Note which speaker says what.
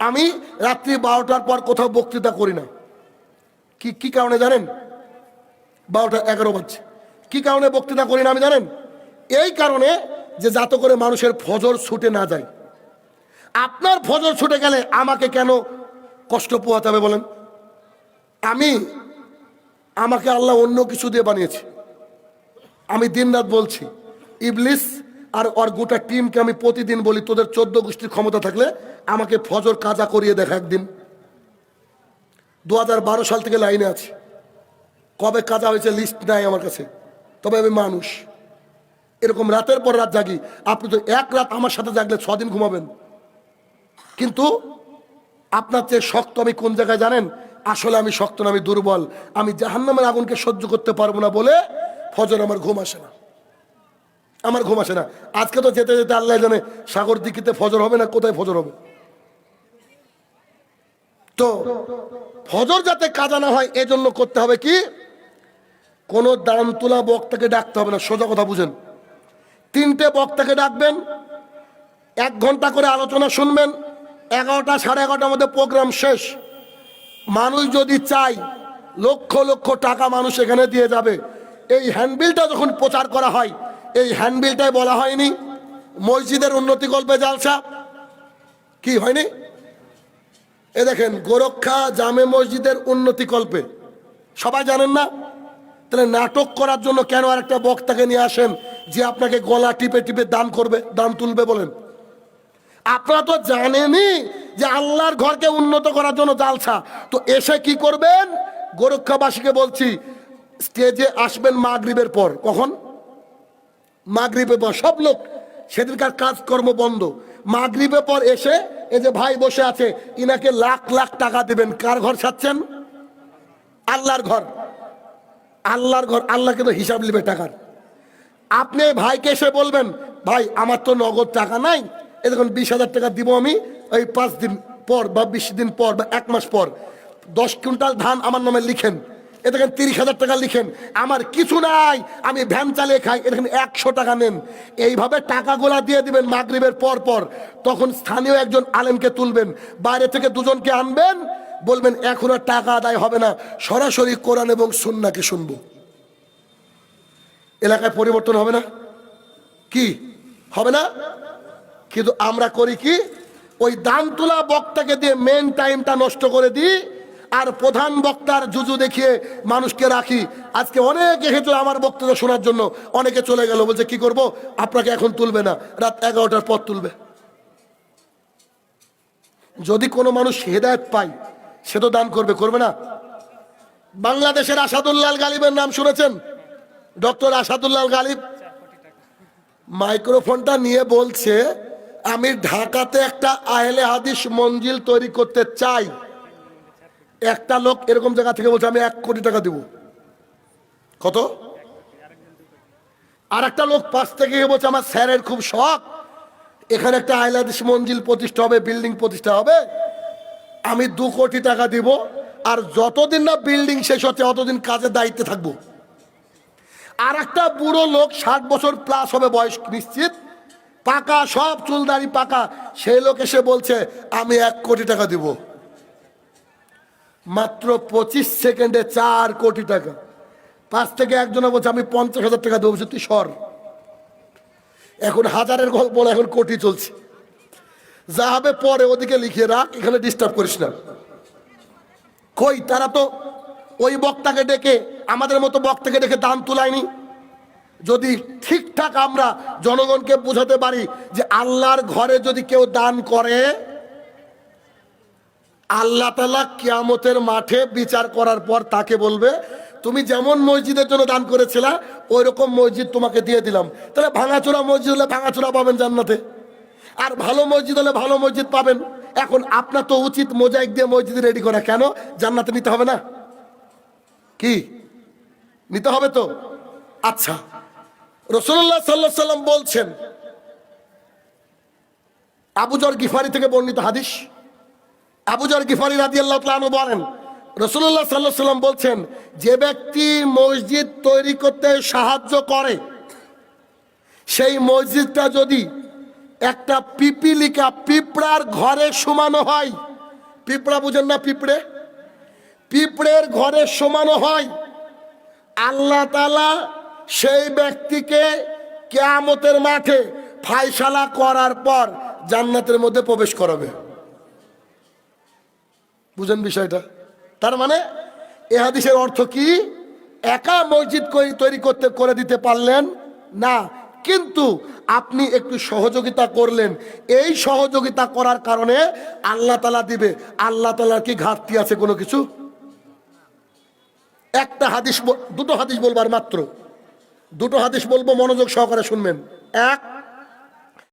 Speaker 1: আমি রাত্রি 12টার পর কোথাও বক্তৃতা করি না। কি কারণে জানেন? 12টা 11 বাজছে। কি কারণে বক্তৃতা করি না আমি জানেন? এই কারণে যে যাতে করে মানুষের ফজর ছুটে না যায়। আপনার ফজর ছুটে গেলে আমাকে কেন কষ্ট পোহাতে হবে বলেন? আমাকে আল্লাহ অন্য কিছু দিয়ে বানিয়েছে। আমি দিনরাত বলছি, ইবলিস আর ওর গোটা টিমকে আমি প্রতিদিন বলি, তোদের 14 গোষ্ঠীর ক্ষমতা থাকলে আমাকে ফজর কাজা করিয়ে দেখা একদিন। 2012 সাল থেকে লাইনে আছে, কবে কাজা হয়েছে লিস্ট নাই আমার কাছে। তবে আমি মানুষ, এরকম রাতের পর রাত জাগি। আপনি তো এক রাত আমার সাথে জাগলে 6 দিন ঘুমাবেন। কিন্তু আপনার চেয়ে শক্ত আমি কোন জায়গায় জানেন? আসলে আমি শক্ত না, আমি দুর্বল। আমি জাহান্নামের আগুনকে সহ্য করতে পারবো না বলে ফজর আমার ঘুম আসে না, আমার ঘুম আসে না। আজকে তো যেতে যেতে আল্লাহ জানে সাগর দিঘিতে ফজর হবে না কোথায় ফজর হবে। তো ফজর যাতে কাজা না হয় এজন্য করতে হবে কি, কোন দাম তোলা বক্তাকে ডাকতে হবে না। সোজা কথা বুঝেন, 3টে বক্তাকে ডাকবেন, 1 ঘন্টা করে আলোচনা শুনবেন। 11টা 11:30টার মধ্যে প্রোগ্রাম শেষ। মানুষ যদি চায় লক্ষ লক্ষ টাকা মানুষ এখানে দিয়ে যাবে। এই হ্যান্ডবিলটা যখন প্রচার করা হয়, এই হ্যান্ডবিলটাই বলা হয়নি মসজিদের উন্নতি কল্পে জালসা? কি হয়নি? এ দেখেন, গোরক্ষা জামে মসজিদের উন্নতি কল্পে, সবাই জানেন না? তাহলে নাটক করার জন্য কেন আরেকটা বক্তাকে নিয়ে আসেন যে আপনাকে গলা টিপে টিপে দান করবে, দান তুলবে বলেন? আপনারা তো জানেনই যে আল্লাহর ঘরকে উন্নত করার জন্য জালসা। তো এসে কি করবেন? গোরক্ষাবাসীকে বলছি, স্টেজে আসবেন মাগরিবের পর। কখন? মাগরিবের পর। সব লোক সেদিনকার কাজকর্ম বন্ধ। মাগরিবের পর এসে এই যে ভাই বসে আছে, ইনাকে লাখ লাখ টাকা দিবেন। কার ঘর সাচ্ছেন? আল্লাহর ঘর। আল্লাহর ঘর, আল্লাহকে তো হিসাব নেবে টাকার। আপনি ভাইকে এসে বলবেন, ভাই আমার তো নগদ টাকা নাই, এ দেখুন 20,000 টাকা দিব আমি, ওই 5 দিন পর বা 20 দিন পর বা 1 মাস পর 10 কুইন্টাল ধান আমার নামে লিখেন। এ দেখেন 30,000 টাকা লিখেন। আমার কিছু নাই, আমি ভ্যান চালিয়ে খাই, এ দেখেন 100 টাকা নেন। এইভাবে টাকাগুলা দিয়ে দিবেন মাগরিবের পর পর। তখন স্থানীয় একজন আলেমকে তুলবেন, বাইরে থেকে 2 জনকে আনবেন, বলবেন এখন আর টাকা আদায় হবে না, সরাসরি কোরআন এবং সুন্নাহকে শুনবো। এলাকায় পরিবর্তন হবে না? কি হবে না? কিন্তু আমরা করি কি, ওই দান তোলা বক্তাকে দিয়ে মেন টাইমটা নষ্ট করে দিই, আর প্রধান বক্তার জুজু দেখিয়ে মানুষকে রাখি। আজকে অনেকে এসেছিল আমার বক্তব্য শোনার জন্য, অনেকে চলে গেল, বলছে কি করব, আপনাকে এখন তুলবে না, রাত 11টার পর তুলবে। যদি কোনো মানুষ হেদায়েত পায় সে তো দান করবে, করবে না? বাংলাদেশের আসাদুল্লাহ গালিবের নাম শুনেছেন? ডক্টর আসাদুল্লাহ গালিব মাইক্রোফোনটা নিয়ে বলছে, আমি ঢাকাতে একটা আহলে হাদিস মঞ্জিল তৈরি করতে চাই। একটা লোক এরকম জায়গা থেকে বলছে আমি 1 কোটি টাকা দিব। কত? আর একটা লোক পাশ থেকে বলছে আমার স্যারের খুব শখ, এখানে একটা আহলে হাদিস মঞ্জিল প্রতিষ্ঠা হবে, বিল্ডিং প্রতিষ্ঠা হবে, আমি 2 কোটি টাকা দিব, আর যতদিন না বিল্ডিং শেষ হচ্ছে অতদিন কাজের দায়িত্বে থাকবো। আর একটা বুড়ো লোক 60 বছর প্লাস হবে বয়স নিশ্চিত, পাকা, সব চুলদাড়ি পাকা, সেই লোক এসে বলছে আমি 1 কোটি টাকা দিব। মাত্র 25 সেকেন্ডে 4 কোটি টাকা। পাশ থেকে একজনে বলছে আমি 50,000 টাকা দেবো, তুই সর। এখন হাজারের গল্প না, এখন কোটি চলছে। যা হবে পরে ওদিকে লিখিয়ে রাখ, এখানে ডিস্টার্ব করিস না। কই, তারা তো ওই বক্তাকে ডেকে, আমাদের মতো বক্তাকে ডেকে দান তুলায়নি। যদি ঠিকঠাক আমরা জনগণকে বোঝাতে পারি যে আল্লাহর ঘরে যদি কেউ দান করে, আল্লাহ তাআলা কিয়ামতের মাঠে বিচার করার পর তাকে বলবে তুমি যেমন মসজিদের জন্য দান করেছিলা ওই রকম মসজিদ তোমাকে দিয়ে দিলাম। তাহলে ভাঙাচোরা মসজিদ হলে ভাঙাচোরা পাবেন জান্নাতে, আর ভালো মসজিদ হলে ভালো মসজিদ পাবেন। এখন আপনার তো উচিত মোজাইক দিয়ে মসজিদ রেডি করা, কেন জান্নাতে নিতে হবে না? কি নিতে হবে তো? আচ্ছা, রাসূলুল্লাহ সাল্লাল্লাহু আলাইহি সাল্লাম বলছেন, আবু যর গিফারি থেকে বর্ণিত হাদিস, আবু যর গিফারি রাদিয়াল্লাহু তাআলা আনহু বলেন রাসূলুল্লাহ সাল্লাল্লাহু আলাইহি সাল্লাম বলছেন, যে ব্যক্তি মসজিদ তৈরি করতে সাহায্য করে, সেই মসজিদটা যদি একটা পিপিলিকা পিঁপড়ার ঘরে সমানো হয়। পিঁপড়া বুঝেন না? পিঁপড়ে, পিঁপড়ের ঘরে সমানো হয়। আল্লাহ তাআলা সেই ব্যক্তিকে কিয়ামতের মাঠে ফায়সালা করার পর জান্নাতের মধ্যে প্রবেশ করাবে। বুঝেন বিষয়টা? তার মানে এ হাদিসের অর্থ কি? একা মসজিদ তৈরি করে দিতে পারলেন না, কিন্তু আপনি একটু সহযোগিতা করলেন। এই সহযোগিতা করার কারণে আল্লাহ তাআলা দিবে। আল্লাহ তাআলার কি ঘাটতি আছে কোনো কিছু? একটা হাদিস, দুটো হাদিস বলবার মাত্র, দুটো হাদিস বলবো, মনোযোগ সহকারে শুনবেন। এক,